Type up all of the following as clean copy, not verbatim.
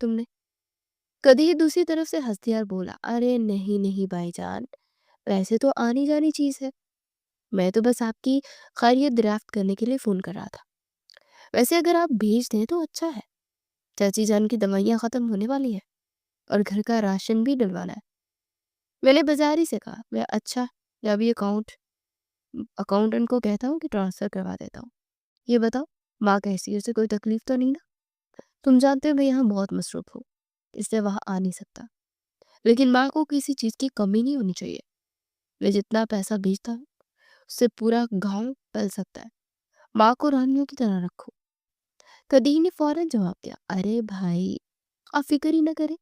تم نے؟ قدیر دوسری طرف سے ہنس دیا اور بولا، ارے نہیں نہیں بھائی جان، ویسے تو آنی جانی چیز ہے، میں تو بس آپ کی خیریت دریافت کرنے کے لیے فون کر رہا تھا۔ ویسے اگر آپ بھیج دیں تو اچھا ہے، چاچی جان کی دوائیاں ختم ہونے والی ہیں اور گھر کا راشن بھی ڈلوانا ہے۔ میں نے بازاری سے کہا، میں اچھا، یا ابھی اکاؤنٹنٹ کو کہتا ہوں کہ ٹرانسفر کروا دیتا ہوں۔ یہ بتاؤ، ماں کی حیثیت سے کوئی تکلیف تو نہیں نا؟ تم جانتے ہو میں یہاں بہت مصروف ہوں، اس لیے وہاں آ نہیں سکتا، لیکن ماں کو کسی چیز کی کمی نہیں ہونی چاہیے۔ میں جتنا پیسہ بھیجتا ہوں اس سے پورا گاؤں پل سکتا ہے۔ ماں کو رانیوں کی طرح رکھو۔ قدیر نے فوراً جواب دیا، ارے بھائی آپ فکر ہی نہ کریں،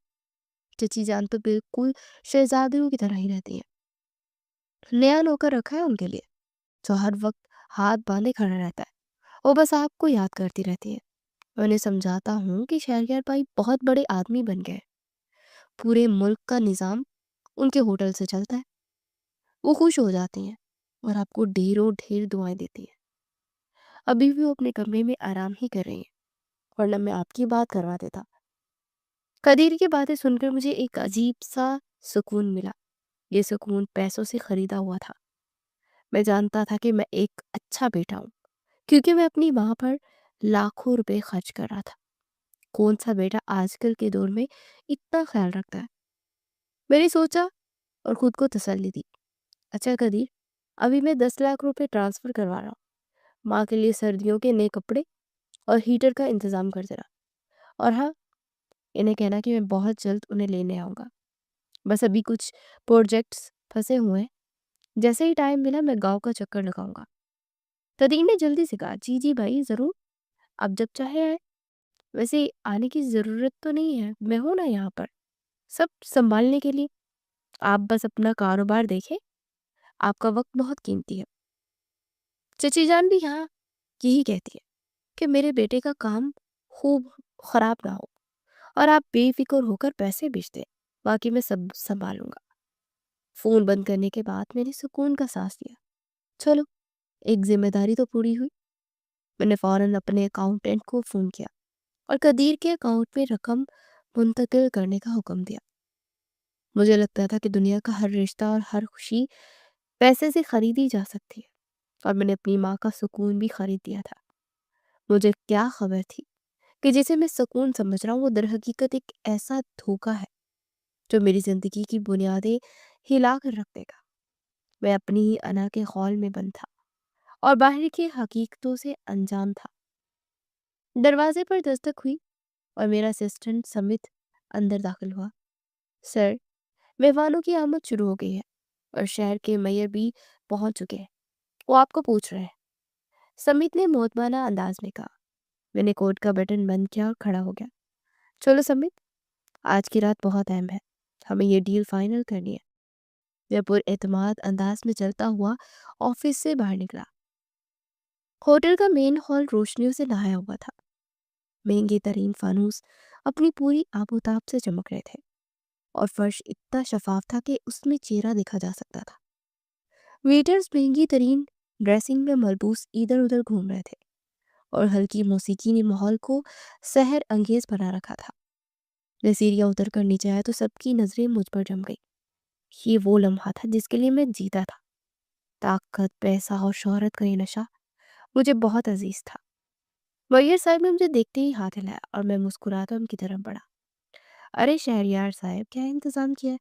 چچی جان تو بالکل شہزادیوں کی طرح ہی رہتی ہیں، نیا نوکر رکھا ہے ان کے لیے جو ہر وقت ہاتھ باندھے کھڑا رہتا ہے، وہ بس آپ کو یاد کرتی رہتی ہے۔ میں انہیں سمجھاتا ہوں کہ شہریار بھائی بہت بڑے آدمی بن گئے، پورے ملک کا نظام ان کے ہوٹل سے چلتا ہے، وہ خوش ہو جاتی ہیں اور آپ کو ڈھیروں ڈھیر دعائیں دیتی ہیں۔ ابھی بھی وہ اپنے کمرے میں آرام ہی کر رہی ہیں، ورنہ میں آپ کی بات کروا دیتا۔ قدیر کی باتیں سن کر مجھے ایک عجیب سا سکون ملا۔ یہ سکون پیسوں سے خریدا ہوا تھا۔ میں جانتا تھا کہ میں ایک اچھا بیٹا ہوں، کیونکہ میں اپنی ماں پر لاکھوں روپے خرچ کر رہا تھا۔ کون سا بیٹا آج کل کے دور میں اتنا خیال رکھتا ہے؟ میں نے سوچا اور خود کو تسلی دی، اچھا قدیر، ابھی میں 10 لاکھ روپے ٹرانسفر کروا رہا ہوں، ماں کے لیے سردیوں کے نئے کپڑے اور ہیٹر کا انتظام کر دے رہا، اور ہاں، انہیں کہنا کہ میں بہت جلد انہیں لینے آؤں گا۔ بس ابھی کچھ پروجیکٹس پھنسے ہوئے ہیں، جیسے ہی ٹائم ملا میں گاؤں کا چکر لگاؤں گا۔ قدیر نے جلدی سے کہا، جی جی بھائی ضرور، آپ جب چاہے آئے، ویسے آنے کی ضرورت تو نہیں ہے، میں ہوں نا یہاں پر سب سنبھالنے کے لیے، آپ بس اپنا کاروبار دیکھیں، آپ کا وقت بہت قیمتی ہے۔ چچی جان بھی یہاں یہی کہتی ہے کہ میرے بیٹے کا کام خوب خراب نہ ہو اور آپ بے فکر ہو کر پیسے بھیج دیں، باقی میں سب سنبھالوں گا۔ فون بند کرنے کے بعد میں نے سکون کا سانس لیا، چلو ایک ذمہ داری تو پوری ہوئی۔ میں نے فوراً اپنے اکاؤنٹنٹ کو فون کیا اور قدیر کے اکاؤنٹ میں رقم منتقل کرنے کا حکم دیا۔ مجھے لگتا تھا کہ دنیا کا ہر رشتہ اور ہر خوشی پیسے سے خریدی جا سکتی ہے، اور میں نے اپنی ماں کا سکون بھی خرید دیا تھا۔ مجھے کیا خبر تھی کہ جسے میں سکون سمجھ رہا ہوں وہ در حقیقت ایک ایسا دھوکہ ہے جو میری زندگی کی بنیادیں ہلا کر رکھ دے گا۔ میں اپنی ہی انا کے خول میں بند تھا اور باہر کی حقیقتوں سے انجان تھا۔ دروازے پر دستک ہوئی اور میرا اسسٹنٹ سمت اندر داخل ہوا۔ سر، مہمانوں کی آمد شروع ہو گئی ہے اور شہر کے میئر بھی پہنچ چکے ہیں، وہ آپ کو پوچھ رہے ہیں، سمت نے محتمانہ انداز میں کہا۔ میں نے کوٹ کا بٹن بند کیا اور کھڑا ہو گیا۔ چلو سمت، آج کی رات بہت اہم ہے، ہمیں یہ ڈیل فائنل کرنی ہے۔ میں پر اعتماد انداز میں چلتا ہوا آفس سے باہر نکلا۔ ہوٹل کا مین ہال روشنیوں سے نہایا ہوا تھا، مہنگے ترین فانوس اپنی پوری آب و تاب سے چمک رہے تھے، اور فرش اتنا شفاف تھا کہ اس میں چہرہ دیکھا جا سکتا تھا۔ ویٹرز مہنگی ترین ڈریسنگ میں ملبوس ادھر ادھر گھوم رہے تھے، اور ہلکی موسیقی نے ماحول کو سحر انگیز بنا رکھا تھا۔ میں سیڑھیاں اتر کر نیچے آیا تو سب کی نظریں مجھ پر جم گئی۔ یہ وہ لمحہ تھا جس کے لیے میں جیتا تھا۔ طاقت، پیسہ اور شہرت کا یہ نشہ مجھے بہت عزیز تھا۔ میئر صاحب نے مجھے دیکھتے ہی ہاتھ ہلایا اور میں مسکراتا ان کی طرف بڑھا۔ ارے شہریار صاحب، کیا انتظام کیا ہے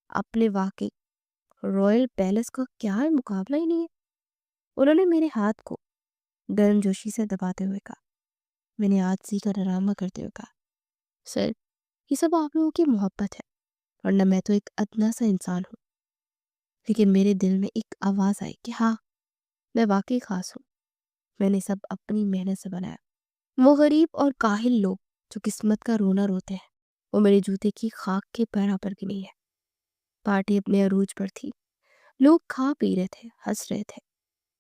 آپ نے؟ واقعی رائل پیلس کا کیا مقابلہ ہی نہیں ہے۔ انہوں نے میرے ہاتھ کو گرم جوشی سے دباتے ہوئے کہا۔ میں نے عاجزی کا ڈرامہ کرتے ہوئے کہا، سر، یہ سب آپ لوگوں کی محبت ہے، ورنہ میں تو ایک ادنا سا انسان ہوں۔ لیکن میرے دل میں ایک آواز آئی کہ ہاں، میں واقعی خاص ہوں، میں نے سب اپنی محنت سے بنایا۔ وہ غریب اور کاہل لوگ جو قسمت کا رونا روتے ہیں، وہ میرے جوتے کی خاک کے برابر بھی نہیں ہے۔ پارٹی اپنے عروج پر تھی، لوگ کھا پی رہے تھے، ہنس رہے تھے۔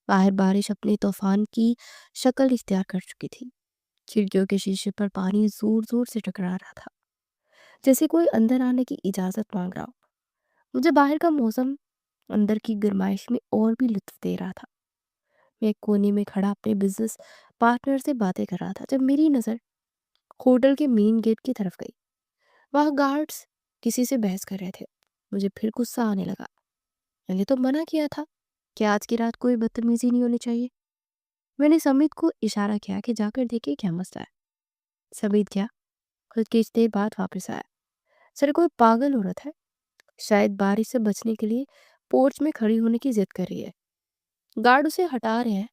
باہر بارش اپنے طوفان کی شکل اختیار کر چکی تھی، کھڑکیوں کے شیشے پر پانی زور زور سے ٹکرا رہا تھا، جیسے کوئی اندر آنے کی اجازت مانگ رہا ہو۔ مجھے باہر کا موسم اندر کی گرمائش میں اور بھی لطف دے رہا تھا۔ میں ایک کونے میں کھڑا اپنے بزنس پارٹنر سے باتیں کر رہا تھا جب میری نظر ہوٹل کے مین گیٹ کی طرف گئی۔ وہاں گارڈس کسی سے بحث کر رہے تھے۔ مجھے پھر غصہ آنے لگا۔ میں نے تو منع کیا تھا کہ آج کی رات کوئی بدتمیزی نہیں ہونی چاہیے۔ میں نے سمیت کو اشارہ کیا کہ جا کر دیکھے کیا مسئلہ ہے۔ سمیت کیا خود کچھ دیر بعد واپس آیا۔ سر کوئی پاگل عورت ہے، شاید بارش سے بچنے کے لیے پورچ میں کھڑی ہونے کی ضد کر رہی ہے۔ گارڈ اسے ہٹا رہے ہیں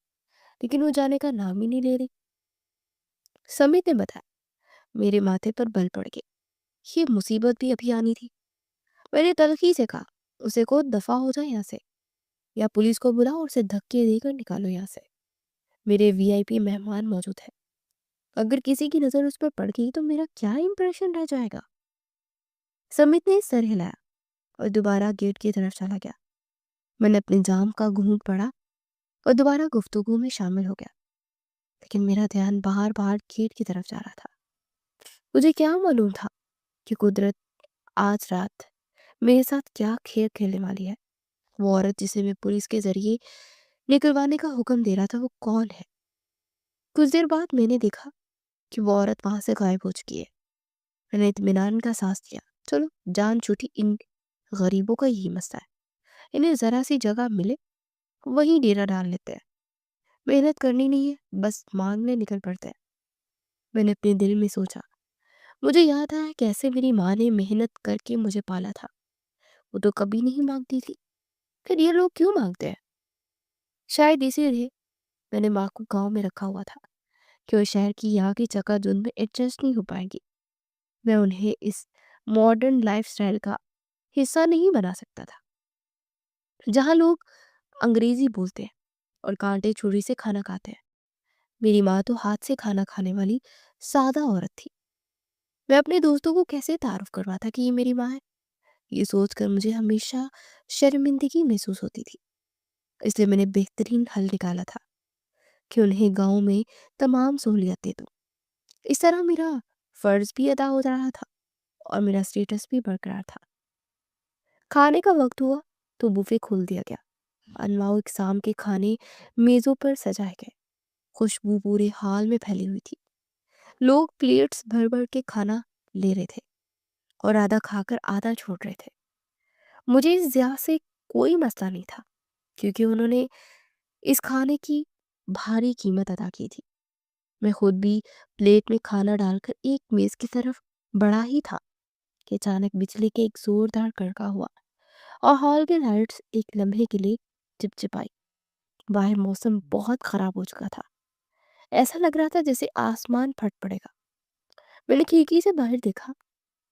لیکن وہ جانے کا نام ہی نہیں لے رہی۔ سمیت نے بتایا۔ میرے ماتھے پر بل پڑ گئے۔ یہ مصیبت بھی ابھی آنی تھی۔ میں نے تلخی سے کہا اسے کو دفع ہو جائے یہاں سے، یا پولیس کو بلاؤ اور اسے دھکے دے کر نکالو یہاں سے۔ میرے وی آئی پی مہمان موجود ہے، اگر کسی کی نظر اس پر پڑ گئی تو میرا کیا امپریشن رہ جائے گا۔ سمیت نے سر ہلایا اور دوبارہ گیٹ کی طرف چلا گیا۔ میں نے اپنے جام کا گھونٹ پڑا اور دوبارہ گفتگو میں شامل ہو گیا، لیکن میرا دھیان باہر باہر گیٹ کی طرف جا رہا تھا۔ مجھے کیا معلوم تھا کہ قدرت آج رات میرے ساتھ کیا کھیل کھیلنے والی ہے۔ وہ عورت جسے میں پولیس کے ذریعے نکلوانے کا حکم دے رہا تھا وہ کون ہے؟ کچھ دیر بعد میں نے دیکھا کہ وہ عورت وہاں سے غائب ہو چکی ہے۔ میں نے اطمینان کا سانس لیا۔ چلو جان چھوٹی، ان غریبوں کا یہی مسئلہ ہے، انہیں ذرا سی جگہ ملے وہیں ڈیرا ڈال لیتے ہیں، محنت کرنی نہیں ہے، بس مانگنے نکل پڑتے ہیں۔ میں نے اپنے دل میں سوچا، مجھے یاد آیا کیسے میری ماں نے محنت کر کے مجھے پالا تھا، وہ تو کبھی نہیں مانگتی تھی، پھر یہ لوگ کیوں مانگتے ہیں؟ شاید اسی لیے میں نے ماں کو گاؤں میں رکھا ہوا تھا کہ وہ شہر کی یہاں کی چکا دھند میں ایڈجسٹ نہیں ہو پائے گی۔ میں انہیں اس ماڈرن لائف سٹائل کا حصہ نہیں بنا سکتا تھا جہاں لوگ انگریزی بولتے ہیں اور کانٹے چھری سے کھانا کھاتے ہیں۔ میری ماں تو ہاتھ سے کھانا کھانے والی سادہ عورت تھی۔ میں اپنے دوستوں کو کیسے تعارف کرواتا کہ یہ میری ماں ہے؟ یہ سوچ کر مجھے ہمیشہ شرمندگی محسوس ہوتی تھی۔ اس لیے میں نے بہترین حل نکالا تھا کہ انہیں گاؤں میں تمام سہولیات دے دوں۔ اس طرح میرا فرض بھی ادا ہو رہا تھا اور میرا اسٹیٹس بھی برقرار تھا۔ کھانے کا وقت ہوا تو بوفے کھول دیا گیا۔ انواع اقسام کے کھانے میزوں پر سجائے گئے۔ خوشبو پورے ہال میں پھیلی ہوئی تھی۔ لوگ پلیٹس بھر بھر کے کھانا لے رہے تھے اور آدھا کھا کر آدھا چھوڑ رہے تھے۔ مجھے اس ضیاء سے کوئی مسئلہ نہیں تھا کیونکہ انہوں نے اس کھانے کی بھاری قیمت ادا کی تھی۔ میں خود بھی پلیٹ میں کھانا ڈال کر ایک میز کی طرف بڑھا ہی تھا کہ اچانک بجلی کے ایک زوردار کڑکا ہوا اور ہال کے لائٹس ایک لمحے کے لیے چپچپائی۔ باہر موسم بہت خراب ہو چکا تھا، ایسا لگ رہا تھا جیسے آسمان پھٹ پڑے گا۔ میں نے کھڑکی سے باہر دیکھا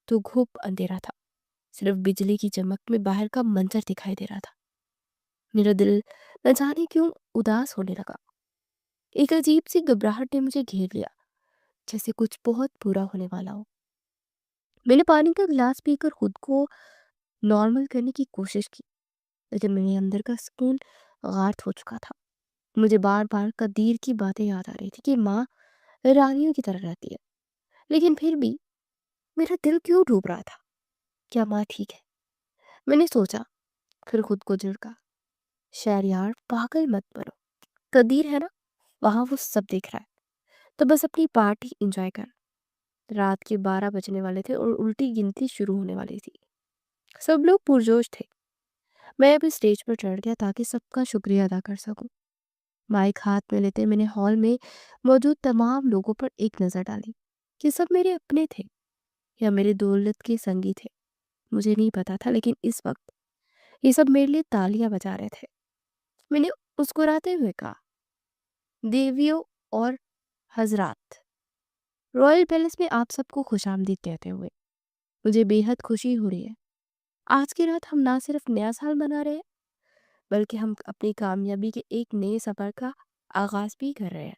تو گھوپ اندھیرا تھا، صرف بجلی کی چمک میں باہر کا منظر دکھائی دے رہا تھا۔ میرا دل نہ جانے کیوں اداس ہونے لگا۔ ایک عجیب سی گھبراہٹ نے مجھے گھیر لیا، جیسے کچھ بہت برا ہونے والا ہو۔ میں نے پانی کا گلاس پی کر خود کو نارمل کرنے کی کوشش کی، لیکن میرے اندر کا سکون غارت ہو چکا تھا۔ مجھے بار بار قدیر کی باتیں یاد آ رہی تھی کہ ماں رانیوں کی طرح رہتی ہے، لیکن پھر بھی میرا دل کیوں ڈوب رہا تھا؟ کیا ماں ٹھیک ہے؟ میں نے سوچا، پھر خود کو جھڑکا، شہریار پاگل مت بنو، قدیر ہے نا وہاں، وہ سب دیکھ رہا ہے، تو بس اپنی پارٹی انجوائے کر۔ رات کے 12 بجنے والے تھے اور الٹی گنتی شروع ہونے والی تھی۔ سب لوگ پرجوش تھے۔ میں اب اسٹیج پر چڑھ گیا تاکہ سب کا شکریہ ادا کر سکوں۔ مائک ہاتھ میں لیتے میں نے ہال میں موجود تمام لوگوں پر ایک نظر ڈالی کہ سب میرے اپنے تھے یا میرے دولت کے سنگی تھے، مجھے نہیں پتا تھا، لیکن اس وقت یہ سب میرے لیے تالیاں بجا رہے تھے۔ میں نے مسکراتے ہوئے کہا، دیویوں اور حضرات، رائل پیلس میں آپ سب کو خوش آمدید کہتے ہوئے مجھے بے حد خوشی ہو رہی ہے۔ آج کی رات ہم نہ صرف نیا سال منا رہے ہیں بلکہ ہم اپنی کامیابی کے ایک نئے سفر کا آغاز بھی کر رہے ہیں۔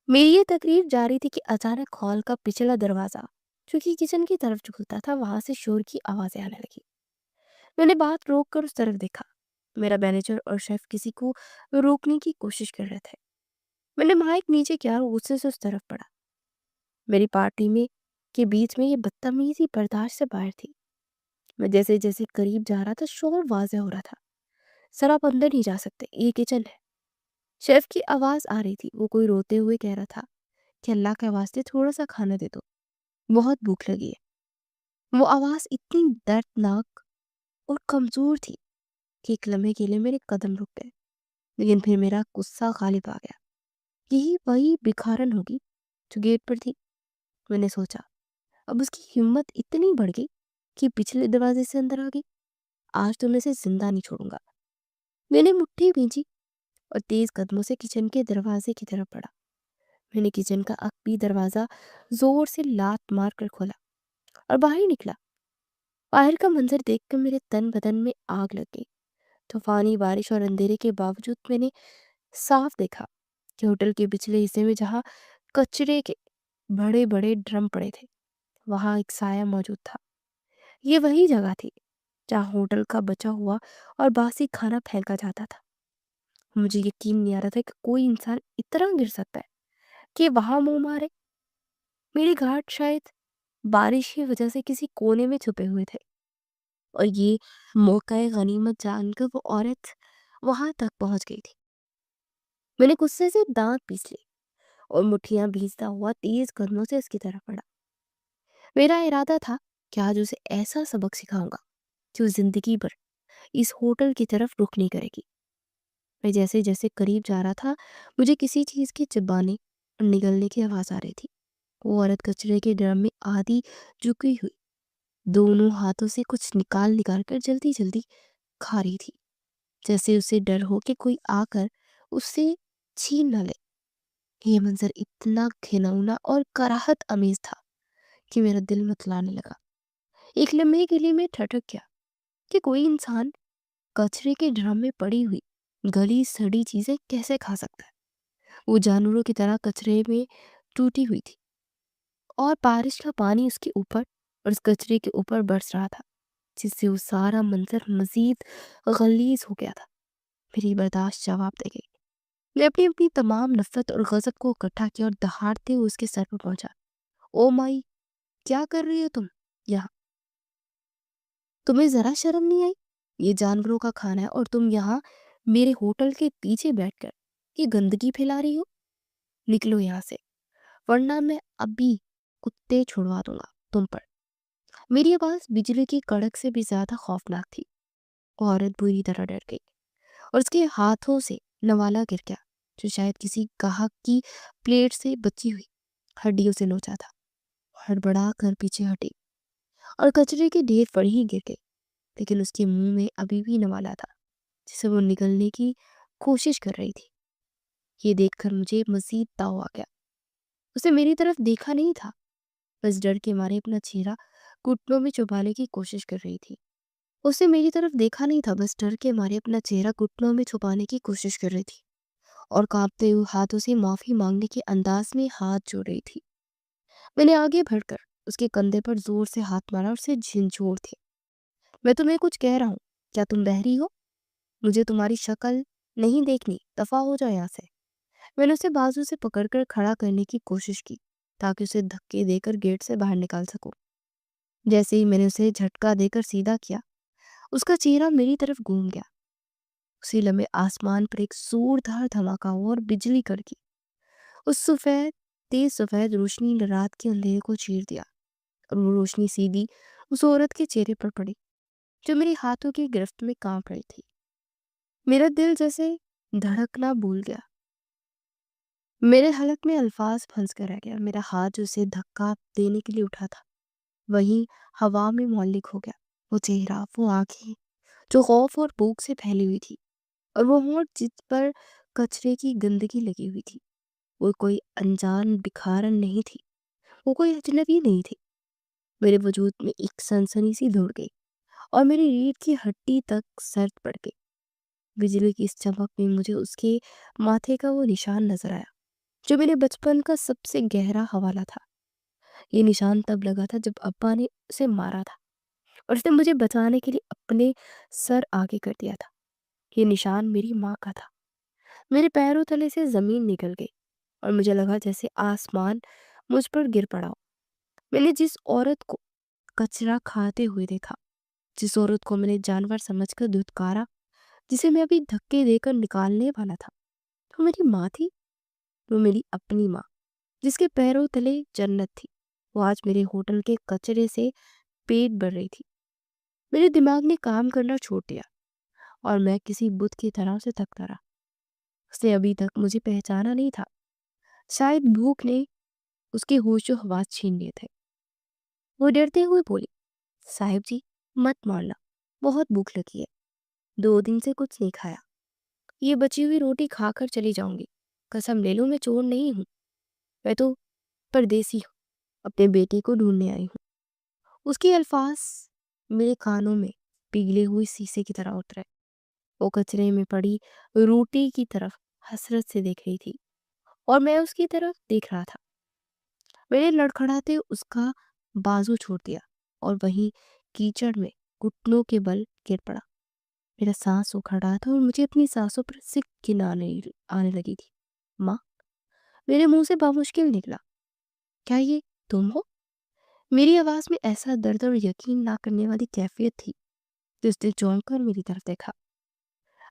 میری یہ تقریر جاری تھی کہ اچانک ہال کا پچھلا دروازہ جو کہ کچن کی طرف کھلتا تھا وہاں سے شور کی آوازیں آنے لگی۔ میں نے بات روک کر اس طرف دیکھا۔ میرا مینیجر اور شیف کسی کو روکنے کی کوشش کر رہے تھے۔ میں نے مائک نیچے کیا اور غصے سے اس طرف پڑا۔ میری پارٹی میں کے بیچ میں یہ بدتمیزی برداشت سے باہر تھی۔ میں جیسے جیسے قریب جا رہا تھا شور واضح ہو رہا تھا، سر آپ اندر نہیں جا سکتے، یہ کچن ہے۔ شیف کی آواز آ رہی تھی، وہ کوئی روتے ہوئے کہہ رہا تھا کہ اللہ کے واسطے تھوڑا سا کھانا دے دو، بہت بھوک لگی ہے۔ وہ آواز اتنی دردناک اور کمزور تھی کہ ایک لمحے کے لیے میرے قدم رک گئے، لیکن پھر میرا غصہ غالب آ گیا۔ یہی وہی بکھارن ہوگی جو گیٹ پر تھی، میں نے سوچا۔ اب اس کی ہمت اتنی بڑھ گئی کہ پچھلے دروازے سے اندر آ گئی۔ آج تو میں اسے زندہ نہیں چھوڑوں گا۔ میں نے مٹھی بھیجی اور تیز قدموں سے کچن کے دروازے کی طرف بڑھا۔ میں نے کچن کا عقبی دروازہ زور سے لات مار کر کھولا اور باہر نکلا۔ باہر کا منظر دیکھ کر میرے تن بدن میں آگ لگ گئی۔ طوفانی بارش اور اندھیرے کے باوجود میں نے صاف دیکھا کہ ہوٹل کے پچھلے حصے میں جہاں کچرے کے بڑے بڑے ڈرم پڑے تھے، وہاں ایک سایہ موجود تھا۔ یہ وہی جگہ تھی جہاں ہوٹل کا بچا ہوا اور باسی کھانا پھینکا جاتا تھا۔ مجھے یقین نہیں آ رہا تھا کہ کوئی انسان اتنا گر سکتا ہے کہ وہاں منہ مارے۔ میرے گھاٹ شاید بارش کی وجہ سے کسی کونے میں چھپے ہوئے تھے، اور یہ موقع غنیمت جان کر وہ عورت وہاں تک پہنچ گئی تھی۔ میں نے غصے سے دانت پیس لیے اور مٹھیاں بھیجتا ہوا تیز قدموں سے اس کی طرف بڑھا۔ میرا ارادہ تھا کہ آج اسے ایسا سبق سکھاؤں گا کہ وہ زندگی بھر اس ہوٹل کی طرف رخ نہیں کرے گی۔ میں جیسے جیسے قریب جا رہا تھا، مجھے کسی چیز کے چبانے اور نگلنے کی آواز آ رہی تھی۔ وہ عورت کچرے کے ڈرم میں آدھی جھکی ہوئی دونوں ہاتھوں سے کچھ نکال نکال کر جلدی جلدی کھا رہی تھی، جیسے اسے ڈر ہو کہ کوئی آ کر اس سے چھین نہ لے۔ یہ منظر اتنا گھناؤنا اور کراہت امیز تھا کہ میرا دل متلانے لگا۔ ایک لمحے کے لیے میں ٹھٹک گیا کہ کوئی انسان کچرے کے ڈرم میں پڑی ہوئی گلی سڑی چیزیں کیسے کھا سکتا ہے۔ وہ جانوروں کی طرح کچرے میں ٹوٹی ہوئی تھی، اور بارش کا پانی اس کے اوپر اور اس کچرے کے اوپر برس رہا تھا، جس سے وہ سارا منظر مزید غلیظ ہو گیا تھا۔ میری برداشت جواب دے گئی۔ میں اپنی تمام نفرت اور غضب کو اکٹھا کیا اور دہاڑتے ہوئے اس کے سر پر پہنچا۔ او مائی، کیا کر رہی ہو تم یہاں؟ تمہیں ذرا شرم نہیں آئی؟ یہ جانوروں کا کھانا ہے اور تم یہاں میرے ہوٹل کے پیچھے بیٹھ کر یہ گندگی پھیلا رہی ہو۔ نکلو یہاں سے، ورنہ میں ابھی کتے چھڑوا دوں گا تم پر۔ میری آواز بجلی کی کڑک سے بھی زیادہ خوفناک تھی۔ وہ عورت بری طرح ڈر گئی اور اس کے ہاتھوں سے نوالا گر گیا جو شاید کسی گاہک کی پلیٹ سے بچی ہوئی ہڈیوں سے نوچا تھا۔ ہڑبڑا کر پیچھے ہٹی اور کچرے کے ڈھیر پر ہی گر گئی، لیکن اس کے منہ میں ابھی بھی نوالا تھا جسے وہ نگلنے کی کوشش کر رہی تھی۔ یہ دیکھ کر مجھے مزید تاؤ آ گیا۔ اسے میری طرف دیکھا نہیں تھا، بس ڈر کے مارے اپنا چہرہ گھٹنوں میں چھپانے کی کوشش کر رہی تھی۔ اسے میری طرف دیکھا نہیں تھا، بس ڈر کے مارے اپنا چہرہ گھٹنوں میں چھپانے کی کوشش کر رہی تھی اور کانپتے ہوئے ہاتھوں سے معافی مانگنے کے انداز میں ہاتھ جوڑ رہی تھی۔ میں نے آگے بڑھ کر اس کے کندھے پر زور سے ہاتھ مارا اور اسے جھنجھوڑ دیا۔ میں تمہیں کچھ کہہ رہا ہوں، کیا تم بہری ہو؟ مجھے تمہاری شکل نہیں دیکھنی، دفع ہو جاؤ یہاں سے۔ میں نے اسے بازو سے پکڑ کر کھڑا کرنے کی کوشش کی تاکہ اسے دھکے دے کر گیٹ سے باہر نکال سکوں۔ جیسے ہی میں نے اسے جھٹکا دے کر سیدھا کیا، اس کا چہرہ میری طرف گھوم گیا۔ اسی لمحے آسمان پر ایک زوردار دھماکہ ہوا اور بجلی کڑکی۔ اس تیز سفید روشنی نے رات کے اندھیرے کو چیر دیا، اور وہ روشنی سیدھی اس عورت کے چہرے پر پڑی جو میرے ہاتھوں کی گرفت میں کانپ رہی تھی۔ میرا دل جیسے دھڑکنا بھول گیا، میرے حلق میں الفاظ پھنس کر رہ گیا۔ میرا ہاتھ جو اسے دھکا دینے کے لیے اٹھا تھا وہیں ہوا میں معلق ہو گیا۔ وہ چہرہ، وہ آنکھیں جو خوف اور بھوک سے پھیلی ہوئی تھی، اور وہ ہونٹ جس پر کچرے کی گندگی لگی ہوئی تھی، وہ کوئی انجان بکھارن نہیں تھی، وہ کوئی اجنبی نہیں تھی۔ میرے وجود میں ایک سنسنی سی دوڑ گئی اور میری ریڑھ کی ہڈی تک سرد پڑ گئی۔ بجلی کی اس چمک میں مجھے اس کے ماتھے کا وہ نشان نظر آیا جو میرے بچپن کا سب سے گہرا حوالہ تھا۔ یہ نشان تب لگا تھا جب ابا نے اسے مارا تھا اور اس نے مجھے بچانے کے لیے اپنے سر آگے کر دیا تھا۔ یہ نشان میری ماں کا تھا۔ میرے پیروں تلے سے زمین نکل گئی اور مجھے لگا جیسے آسمان مجھ پر گر پڑا ہو۔ میں نے جس عورت کو کچرا کھاتے ہوئے دیکھا، جس عورت کو میں نے جانور سمجھ کر دھتکارا، جسے میں ابھی دھکے دے کر نکالنے والا تھا، وہ میری ماں تھی۔ وہ میری اپنی ماں، جس کے پیروں تلے جنت تھی۔ وہ آج میرے ہوٹل کے کچرے سے پیٹ بھر رہی تھی، میرے دماغ نے کام کرنا چھوڑ دیا اور میں کسی بت کی طرح سے تھکتا رہا۔ اس نے ابھی تک مجھے پہچانا نہیں تھا، شاید بھوک نے اس کے ہوش و حواس چھین لیے تھے۔ وہ ڈرتے ہوئے بولی، صاحب جی مت مارنا، بہت بھوک لگی ہے، 2 دن سے کچھ نہیں کھایا، یہ بچی ہوئی روٹی کھا کر چلی جاؤں گی، قسم لے لوں میں چور نہیں ہوں، میں تو پردیسی ہوں، اپنے بیٹے کو ڈھونڈنے آئی ہوں۔ اس کے الفاظ میرے کانوں میں پگھلے ہوئے سیسے کی طرح اترے۔ وہ کچرے میں پڑی روٹی کی طرف حسرت سے دیکھ رہی تھی اور میں اس کی طرف دیکھ رہا تھا۔ میں نے لڑکھڑاتے اس کا بازو چھوڑ دیا اور وہیں کیچڑ میں گھٹنوں کے بل گر پڑا۔ میرا سانس اکھڑ رہا تھا اور مجھے اپنی سانسوں پر سکھ آنے لگی تھی۔ ماں، میرے منہ سے بامشکل نکلا، کیا یہ تم ہو؟ میری آواز میں ایسا درد اور یقین نہ کرنے والی کیفیت تھی کہ اس نے چونک کر میری طرف دیکھا۔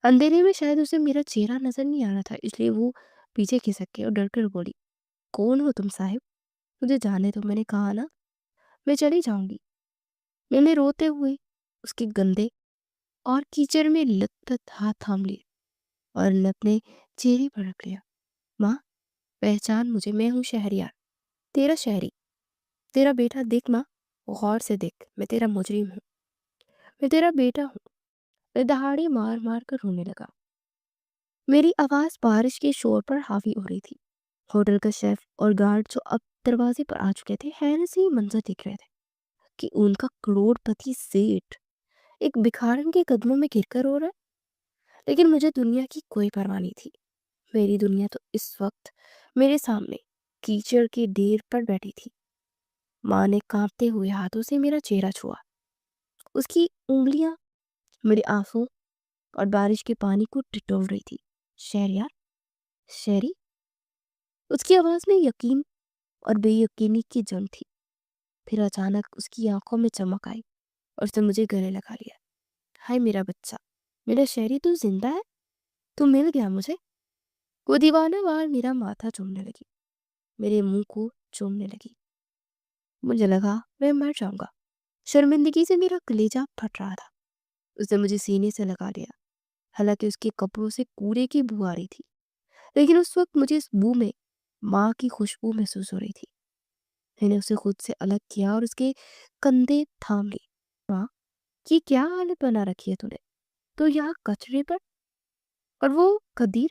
اندھیرے میں شاید اسے میرا چہرہ نظر نہیں آ رہا تھا، اس لیے وہ پیچھے کھسک کے اور ڈر کر بولی، کون ہو تم صاحب؟ مجھے جانے دو، میں نے کہا نا میں چلی جاؤں گی۔ میں نے روتے ہوئے اس کے گندے اور کیچڑ میں لت پت ہاتھ تھام لیے اور اپنے چہرے پر رکھ لیا۔ ماں، پہچان مجھے، میں ہوں شہریار، تیرا شہری، تیرا بیٹا۔ دیکھ ماں، غور سے دیکھ، میں تیرا مجرم ہوں، میں تیرا بیٹا ہوں۔ میں دہاڑی مار مار کر رونے لگا۔ میری آواز بارش کے شور پر حاوی ہو رہی تھی۔ ہوٹل کا شیف اور گارڈ جو اب دروازے پر آ چکے تھے حیرت سے یہ منظر دیکھ رہے تھے کہ ان کا کروڑ پتی سیٹ ایک بکھارن کے قدموں میں گر کر رو رہا ہے۔ لیکن مجھے دنیا کی کوئی پرواہ نہیں تھی۔ میری دنیا تو اس وقت میرے سامنے کیچڑ کے ڈھیر پر بیٹھی تھی۔ ماں نے کانپتے ہوئے ہاتھوں سے میرا چہرہ چھوا۔ اس کی انگلیاں میرے آنسوں اور بارش کے پانی کو ٹٹول رہی تھی۔ شہریار، شہری؟ اس کی آواز میں یقین اور بے یقینی کی جنگ تھی۔ پھر اچانک اس کی آنکھوں میں چمک آئی اور اس نے مجھے گلے لگا لیا۔ ہائے میرا بچہ، میرا شہری، تو زندہ ہے، تو مل گیا مجھے۔ وہ دیوانہ وار میرا ماتھا چومنے لگی، میرے منہ کو چومنے لگی۔ مجھے لگا میں مر جاؤں گا۔ شرمندگی سے میرا کلیجہ پھٹ رہا تھا۔ اس نے مجھے سینے سے لگا لیا، حالانکہ اس کے کپڑوں سے کوڑے کی بو آ رہی تھی، لیکن اس وقت مجھے اس بو میں ماں کی خوشبو محسوس ہو رہی تھی۔ میں نے اسے خود سے الگ کیا اور اس کے کندھے تھام لی۔ ماں، یہ کیا حالت بنا رکھی ہے تو نے؟ تو یہاں کچرے پر، اور وہ قدیر،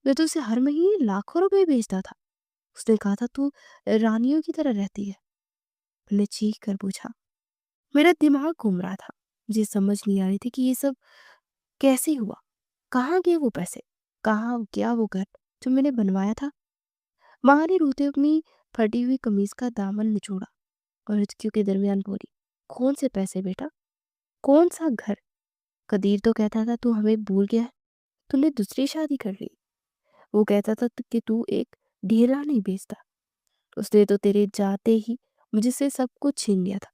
میں تو اسے ہر مہینے لاکھوں روپے بھیجتا تھا، اس نے کہا تھا تو رانیوں کی طرح رہتی ہے۔ میں نے چیخ کر پوچھا۔ میرا دماغ گھوم رہا تھا، مجھے سمجھ نہیں آ رہی تھی کہ یہ سب کیسے ہوا، کہاں گئے وہ پیسے، کہاں گیا وہ گھر جو میں نے بنوایا تھا۔ ماں نے روتے اپنی پھٹی ہوئی قمیض کا دامن نچوڑا اور ہچکیوں کے درمیان بولی، کون سے پیسے بیٹا، کون سا گھر؟ قدیر تو کہتا تھا تو ہمیں بھول گیا ہے، تو نے دوسری شادی کر لی۔ وہ کہتا تھا کہ تو ایک ڈھیلا نہیں بیچتا، اس نے تو تیرے جاتے ہی مجھ سے سب کچھ چھین لیا تھا،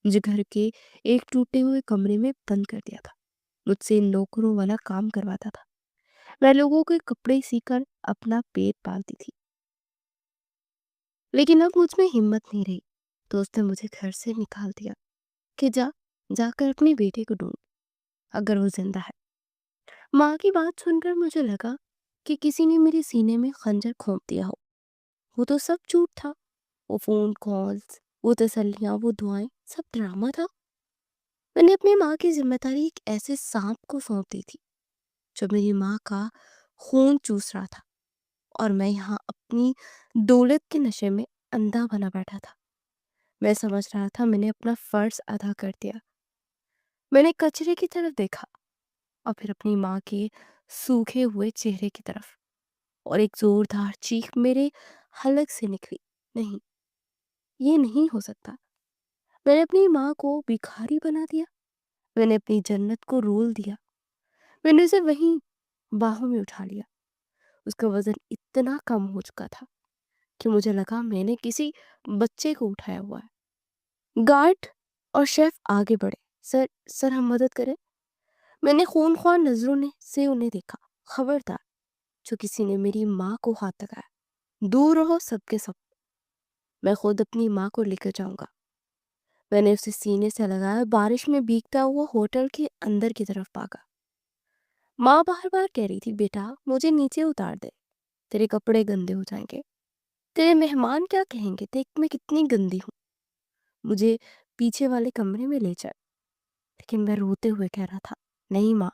مجھے گھر کے ایک ٹوٹے ہوئے کمرے میں بند کر دیا تھا، مجھ سے نوکروں والا کام کرواتا تھا، میں لوگوں کے کپڑے سی کر اپنا پیٹ پالتی تھی۔ لیکن اب مجھ میں ہمت نہیں رہی تو اس نے مجھے گھر سے نکال دیا کہ جا کر اپنے بیٹے کو ڈھونڈ، اگر وہ زندہ ہے۔ ماں کی بات سن کر مجھے لگا کہ کسی نے میرے سینے میں خنجر کھونپ دیا ہو۔ وہ تو سب جھوٹ تھا، وہ فون کالز، وہ تسلیاں، وہ دعائیں، سب ڈرامہ تھا۔ میں نے اپنی ماں کی ذمہ داری ایک ایسے سانپ کو سونپ دی تھی جو میری ماں کا خون چوس رہا تھا، اور میں یہاں اپنی دولت کے نشے میں اندھا بنا بیٹھا تھا۔ میں سمجھ رہا تھا میں نے اپنا فرض ادا کر دیا۔ میں نے کچرے کی طرف دیکھا اور پھر اپنی ماں کے سوکھے ہوئے چہرے کی طرف، اور ایک زوردار چیخ میرے حلق سے نکلی، نہیں، یہ نہیں ہو سکتا۔ میں نے اپنی ماں کو بھکاری بنا دیا، میں نے اپنی جنت کو رول دیا۔ میں نے اسے وہیں باہوں میں اٹھا لیا۔ اس کا وزن اتنا کم ہو چکا تھا کہ مجھے لگا میں نے کسی بچے کو اٹھایا ہوا ہے۔ گارڈ اور شیف آگے بڑھے، سر ہم مدد کریں۔ میں نے خونخوار نظروں سے انہیں دیکھا۔ خبردار، جو کسی نے میری ماں کو ہاتھ لگایا، دور رہو سب کے سب، میں خود اپنی ماں کو لے کر جاؤں گا۔ میں نے اسے سینے سے لگایا، بارش میں بھیگتا ہوا ہوٹل کے اندر کی طرف بھاگا۔ ماں بار بار کہہ رہی تھی، بیٹا مجھے نیچے اتار دے، تیرے کپڑے گندے ہو جائیں گے، تیرے مہمان کیا کہیں گے، دیکھ میں کتنی گندی ہوں، مجھے پیچھے والے کمرے میں لے جائے۔ لیکن میں روتے ہوئے کہہ رہا تھا، نہیں ماں،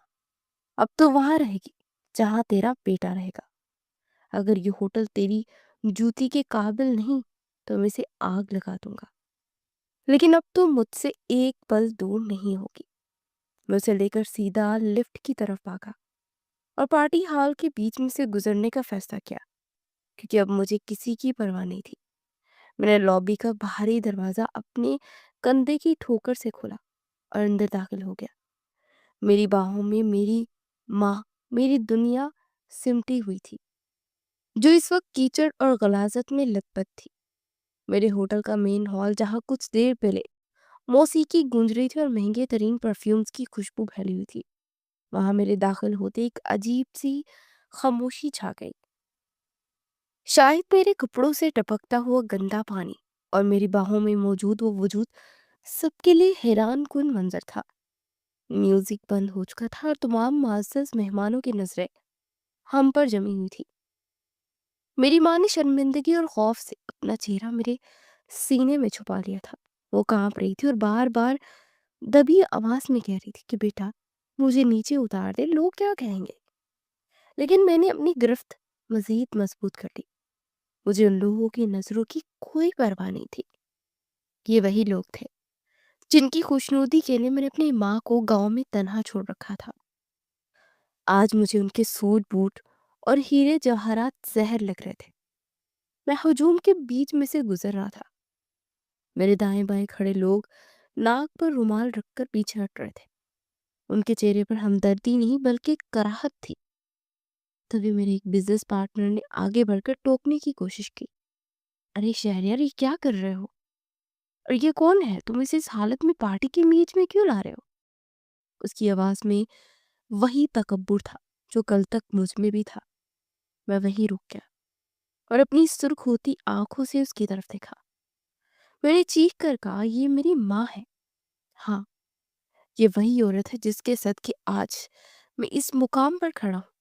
اب تو وہاں رہے گی جہاں تیرا بیٹا رہے گا۔ اگر یہ ہوٹل تیری جوتی کے قابل نہیں تو میں اسے آگ لگا دوں گا، لیکن اب تو مجھ سے ایک پل دور نہیں ہوگی۔ میں اسے لے کر سیدھا لفٹ کی طرف بھاگا اور پارٹی ہال کے بیچ میں سے گزرنے کا فیصلہ کیا، کیونکہ اب مجھے کسی کی پرواہ نہیں تھی۔ میں نے لابی کا باہری دروازہ اپنے کندھے کی ٹھوکر سے کھولا اور اندر داخل ہو گیا۔ میری باہوں میں میری ماں، میری دنیا سمٹی ہوئی تھی، جو اس وقت کیچڑ اور غلاظت میں لت پت تھی۔ میرے ہوٹل کا مین ہال، جہاں کچھ دیر پہلے موسیقی گونج رہی تھی اور مہنگے ترین پرفیومز کی خوشبو پھیلی ہوئی تھی، وہاں میرے داخل ہوتے ایک عجیب سی خاموشی چھا گئی۔ شاید میرے کپڑوں سے ٹپکتا ہوا گندا پانی اور میری باہوں میں موجود وہ وجود سب کے لیے حیران کن منظر تھا۔ میوزک بند ہو چکا تھا اور تمام معزز مہمانوں کی نظریں ہم پر جمی ہوئی تھی۔ میری ماں نے شرمندگی اور خوف سے اپنا چہرہ میرے سینے میں چھپا لیا تھا۔ وہ کانپ رہی تھی اور بار بار دبی آواز میں کہہ رہی تھی کہ بیٹا مجھے نیچے اتار دے، لوگ کیا کہیں گے۔ لیکن میں نے اپنی گرفت مزید مضبوط کر لی۔ مجھے ان لوگوں کی نظروں کی کوئی پرواہ نہیں تھی۔ یہ وہی لوگ تھے جن کی خوشنودی کے لیے میں نے اپنی ماں کو گاؤں میں تنہا چھوڑ رکھا تھا۔ آج مجھے ان کے سوٹ بوٹ اور ہیرے جواہرات زہر لگ رہے تھے۔ میں ہجوم کے بیچ میں سے گزر رہا تھا۔ میرے دائیں بائیں کھڑے لوگ ناک پر رومال رکھ کر پیچھے ہٹ رہے تھے۔ ان کے چہرے پر ہمدردی نہیں بلکہ کراہت تھی۔ تبھی میرے ایک بزنس پارٹنر نے آگے بڑھ کر ٹوکنے کی کوشش کی، ارے شہریار، یہ کیا کر رہے ہو؟ اور یہ کون ہے؟ تم اسے اس حالت میں پارٹی کے بیچ میں کیوں لا رہے ہو؟ اس کی آواز میں وہی تکبر تھا جو کل تک مجھ میں بھی تھا۔ میں وہیں رک گیا اور اپنی سرخ ہوتی آنکھوں سے اس کی طرف دیکھا۔ میں نے چیخ کر کہا، یہ میری ماں ہے، ہاں یہ وہی عورت ہے جس کے صدقے آج میں اس مقام پر کھڑا ہوں۔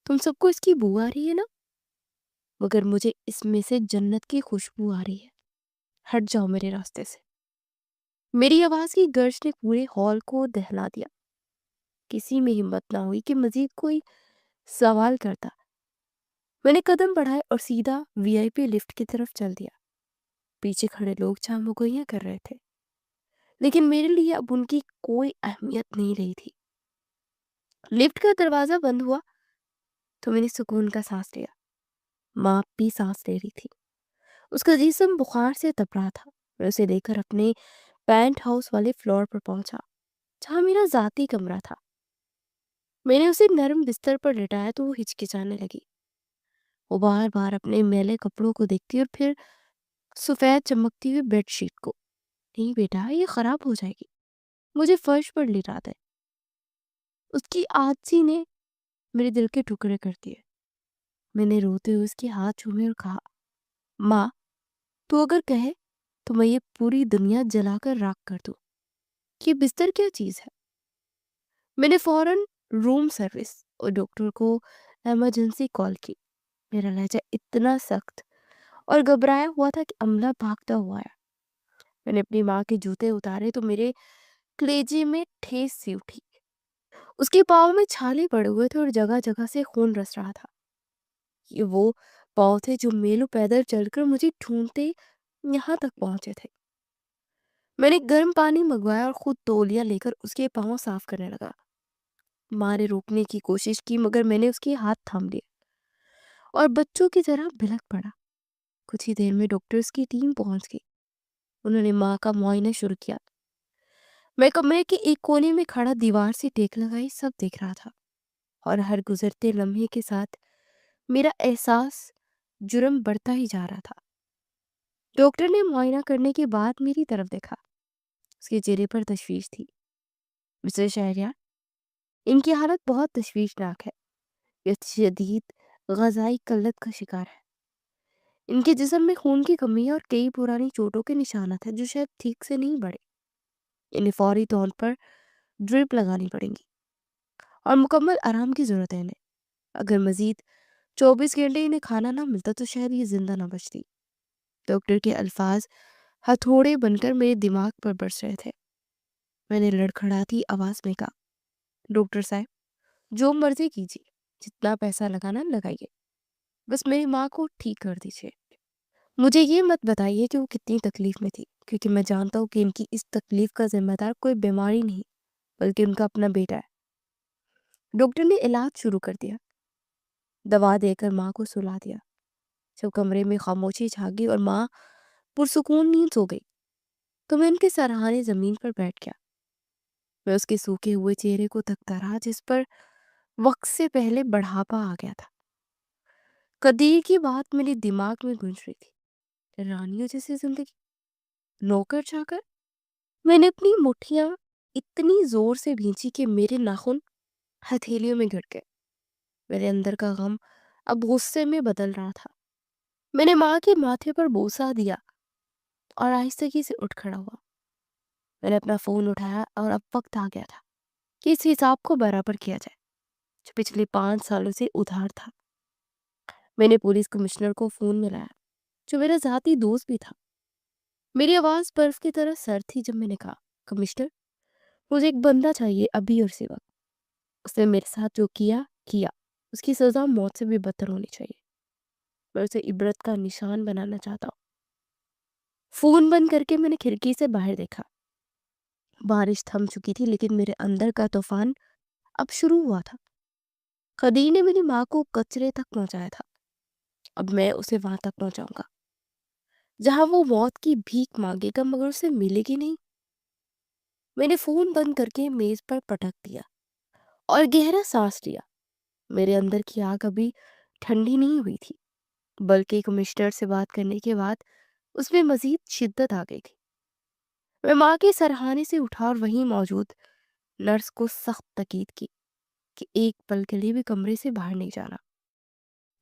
تم سب کو اس کی بو آ رہی ہے نا، مگر مجھے اس میں سے جنت کی خوشبو آ رہی ہے۔ ہٹ جاؤ میرے راستے سے۔ میری آواز کی گرج نے پورے ہال کو دہلا دیا۔ کسی میں ہمت نہ ہوئی کہ مزید کوئی سوال کرتا۔ میں نے قدم بڑھائے اور سیدھا وی آئی پی لفٹ کی طرف چل دیا۔ پیچھے کھڑے لوگ چاہ کر رہے تھے، لیکن میرے لیے اب ان کی کوئی اہمیت نہیں رہی تھی۔ لفٹ کا دروازہ بند ہوا تو میں نے سکون کا سانس لیا۔ ماں بھی سانس لے رہی تھی، اس کا جسم بخار سے تپ رہا تھا۔ میں اسے لے کر اپنے پینٹ ہاؤس والے فلور پر پہنچا، جہاں میرا ذاتی کمرہ تھا۔ میں نے اسے نرم بستر پر لٹایا تو وہ ہچکچانے لگی۔ وہ بار بار اپنے میلے کپڑوں کو دیکھتی اور پھر سفید چمکتی ہوئی بیڈ شیٹ کو۔ نہیں بیٹا، یہ خراب ہو جائے گی، مجھے فرش پر لٹا دے۔ اس کی عاجزی نے میرے دل کے ٹکڑے کر دیے۔ میں نے روتے ہوئے اس کے ہاتھ چومے اور کہا، ماں تو اگر کہے تو میں یہ پوری دنیا جلا کر راکھ کر دوں۔ یہ بستر کیا چیز ہے؟ میں نے فوراً روم سروس اور ڈاکٹر کو ایمرجنسی کال کی۔ میرا لہجہ اتنا سخت اور گھبرایا ہوا تھا کہ عملہ بھاگتا ہوا آیا۔ میں نے اپنی ماں کے جوتے اتارے تو میرے کلیجے میں ٹھیس سی اٹھی۔ اس کے پاؤں میں چھالے پڑے ہوئے تھے اور جگہ جگہ سے خون رس رہا تھا۔ یہ وہ پاؤں تھے جو میلوں پیدل چل کر مجھے ڈھونڈتے یہاں تک پہنچے تھے۔ میں نے گرم پانی منگوایا اور خود تولیہ لے کر اس کے پاؤں صاف کرنے لگا۔ ماں نے روکنے کی کوشش کی مگر میں نے اس کے ہاتھ تھام لیے اور بچوں کی طرح بلک پڑا۔ کچھ ہی دیر میں ڈاکٹرز کی ٹیم پہنچ گئی۔ انہوں نے ماں کا معائنہ شروع کیا۔ میں کمرے کے ایک کونے میں کھڑا دیوار سے ٹیک لگائی سب دیکھ رہا تھا، اور ہر گزرتے لمحے کے ساتھ میرا احساس جرم بڑھتا ہی جا رہا تھا۔ ڈاکٹر نے معائنہ کرنے کے بعد میری طرف دیکھا۔ اس کے چہرے پر تشویش تھی۔ مسٹر شہریار، ان کی حالت بہت تشویشناک ہے۔ یہ شدید غذائی قلت کا شکار ہے۔ ان کے جسم میں خون کی کمی ہے اور کئی پرانی چوٹوں کے نشانات ہیں جو شاید ٹھیک سے نہیں بڑھے۔ انہیں فوری طور پر ڈرپ لگانی پڑیں گی اور مکمل آرام کی ضرورت ہے انہیں۔ اگر مزید 24 گھنٹے انہیں کھانا نہ ملتا تو شاید یہ زندہ نہ بچتی۔ ڈاکٹر کے الفاظ ہتھوڑے بن کر میرے دماغ پر برس رہے تھے۔ میں نے لڑکھڑاتی آواز میں کہا، ڈاکٹر صاحب جو مرضی کیجیے، جتنا پیسہ لگانا لگائیے، بس میری ماں کو ٹھیک کر دیجیے۔ مجھے یہ مت بتائیے کہ وہ کتنی تکلیف میں تھی، کیونکہ میں جانتا ہوں کہ ان کی اس تکلیف کا ذمہ دار کوئی بیماری نہیں بلکہ ان کا اپنا بیٹا ہے۔ ڈاکٹر نے علاج شروع کر دیا، دوا دے کر ماں کو سلا دیا۔ جب کمرے میں خاموشی چھا گئی اور ماں پرسکون نیند سو گئی تو میں ان کے سرہانے زمین پر بیٹھ گیا۔ میں اس کے سوکھے ہوئے چہرے کو تکتا رہا جس پر وقت سے پہلے بڑھاپا آ گیا تھا۔ قدیر کی بات میرے دماغ میں گونج رہی تھی، رانیوں جیسی زندگی، نوکر چاکر۔ میں نے اپنی مٹھیاں اتنی زور سے بھینچی کہ میرے ناخن ہتھیلیوں میں گھٹ گئے۔ میرے اندر کا غم اب غصے میں بدل رہا تھا۔ میں نے ماں کے ماتھے پر بوسہ دیا اور آہستگی سے اٹھ کھڑا ہوا۔ میں نے اپنا فون اٹھایا اور اب وقت آ گیا تھا کہ اس حساب کو برابر کیا جائے جو پچھلے 5 سالوں سے ادھار تھا۔ میں نے پولیس کمشنر کو فون ملایا جو میرا ذاتی دوست بھی تھا۔ میری آواز برف کی طرح سرد تھی جب میں نے کہا، کمشنر مجھے ایک بندہ چاہیے ابھی اور اسی وقت۔ اس نے میرے ساتھ جو کیا اس کی سزا موت سے بھی بدتر ہونی چاہیے۔ میں اسے عبرت کا نشان بنانا چاہتا ہوں۔ فون بند کر کے میں نے کھڑکی سے باہر دیکھا۔ بارش تھم چکی تھی لیکن میرے اندر کا طوفان اب شروع ہوا تھا۔ قدیر نے میری ماں کو کچرے تک پہنچایا تھا، اب میں اسے وہاں تک پہنچاؤں گا جہاں وہ موت کی بھیک مانگے گا مگر اسے ملے گی نہیں۔ میں نے فون بند کر کے میز پر پٹک دیا اور گہرا سانس لیا۔ میرے اندر کی آگ ابھی ٹھنڈی نہیں ہوئی تھی بلکہ کمشنر سے بات کرنے کے بعد اس میں مزید شدت آ گئی تھی۔ میں ماں کے سرہانے سے اٹھا اور وہیں موجود نرس کو سخت تاکید کی کہ ایک پل کے لیے بھی کمرے سے باہر نہیں جانا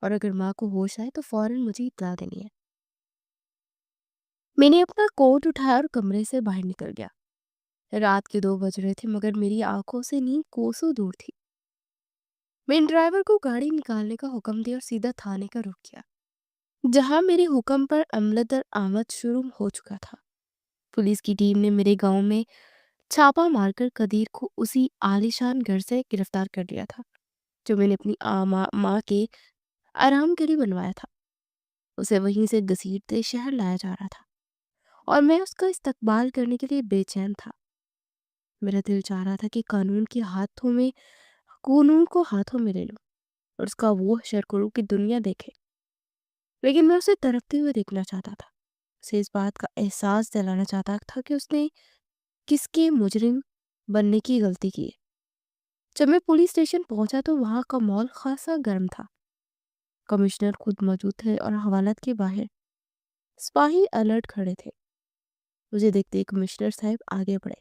اور اگر ماں کو ہوش آئے تو فوراً مجھے اطلاع دینی ہے۔ میں نے اپنا کوٹ اٹھایا اور کمرے سے باہر نکل گیا۔ رات کے 2 بج رہے تھے مگر میری آنکھوں سے نیند کوسوں دور تھی۔ میں نے ڈرائیور کو گاڑی نکالنے کا حکم دیا اور سیدھا تھانے کا رخ کیا جہاں میرے حکم پر عمل درآمد شروع ہو چکا تھا۔ پولیس کی ٹیم نے میرے گاؤں میں چھاپا مار کر قدیر کو اسی عالیشان گھر سے گرفتار کر لیا تھا جو میں نے اپنی ماں کے آرام کے لیے بنوایا تھا۔ اسے وہیں سے گھسیٹتے شہر لایا جا رہا تھا اور میں اس کا استقبال کرنے کے لیے بے چین تھا۔ میرا دل چاہ رہا تھا کہ قانون کو ہاتھوں میں لے لوں اور اس کا وہ حشر کروں کہ دنیا دیکھے، لیکن میں اسے تڑپتے ہوئے دیکھنا چاہتا تھا۔ اسے اس بات کا احساس دلانا چاہتا تھا کہ اس نے کس کے مجرم بننے کی غلطی کی ہے۔ جب میں پولیس اسٹیشن پہنچا تو وہاں کا ماحول خاصا گرم تھا۔ کمشنر خود موجود تھے اور حوالت کے باہر سپاہی الرٹ کھڑے تھے۔ مجھے دیکھتے ہی کمشنر صاحب آگے بڑھے،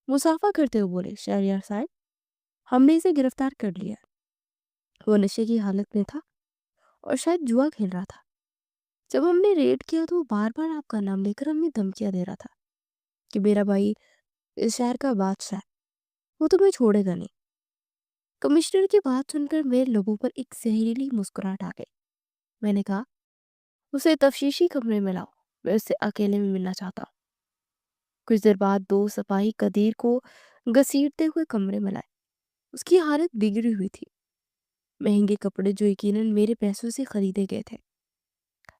مصافحہ کرتے ہوئے بولے، شہریار صاحب ہم نے اسے گرفتار کر لیا۔ وہ نشے کی حالت میں تھا اور شاید جوا کھیل رہا تھا۔ جب ہم نے ریڈ کیا تو وہ بار بار آپ کا نام لے کر ہمیں دھمکیاں دے رہا تھا کہ میرا بھائی اس شہر کا بادشاہ ہے، وہ تمہیں چھوڑے گا نہیں۔ کمشنر کی بات سن کر میرے لبوں پر ایک زہریلی مسکراہٹ آ گئی۔ میں نے کہا، اسے تفتیشی کمرے میں لاؤ، میں اس سے اکیلے میں ملنا چاہتا ہوں۔ کچھ دیر بعد 2 سپاہی قدیر کو گھسیٹتے ہوئے کمرے میں لائے۔ اس کی حالت بگڑی ہوئی تھی، مہنگے کپڑے جو یقیناً میرے پیسوں سے خریدے گئے تھے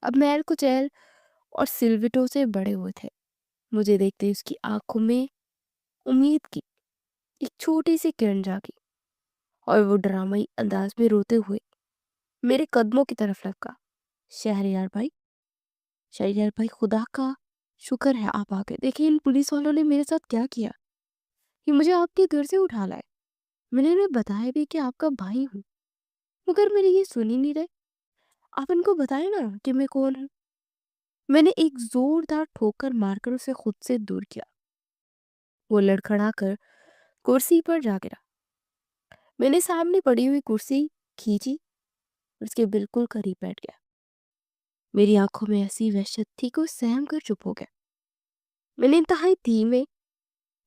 اب میل کچیل اور سلوٹوں سے بڑے ہوئے تھے۔ مجھے دیکھتے اس کی آنکھوں میں امید کی ایک چھوٹی سی کرن جاگی اور وہ ڈرامائی انداز میں روتے ہوئے میرے قدموں کی طرف لپکا۔ شہریار بھائی خدا کا شکر ہے آپ آ گئے۔ دیکھیں ان پولیس والوں نے میرے ساتھ کیا کیا، یہ مجھے آپ کے گھر سے اٹھا لائے۔ میں نے انہیں بتایا بھی کہ آپ کا بھائی ہوں مگر میری یہ سن ہی نہیں رہے۔ آپ ان کو بتائیں نا کہ میں کون ہوں۔ میں نے ایک زوردار ٹھوکر مار کر اسے خود سے دور کیا۔ وہ لڑکھڑا کر کرسی پر جا گرا۔ میں نے سامنے پڑی ہوئی کرسی کھینچی اور اس کے بالکل قریب بیٹھ گیا۔ میری آنکھوں میں ایسی وحشت تھی کہ وہ سہم کر چپ ہو گیا۔ میں نے انتہائی دھیمے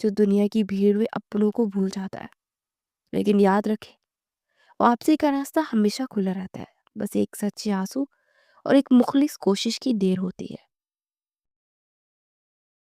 جو دنیا کی بھیڑ میں اپنوں کو بھول جاتا ہے۔ لیکن یاد رکھے، واپسی کا راستہ ہمیشہ کھلا رہتا ہے، بس ایک سچے آنسو اور ایک مخلص کوشش کی دیر ہوتی ہے۔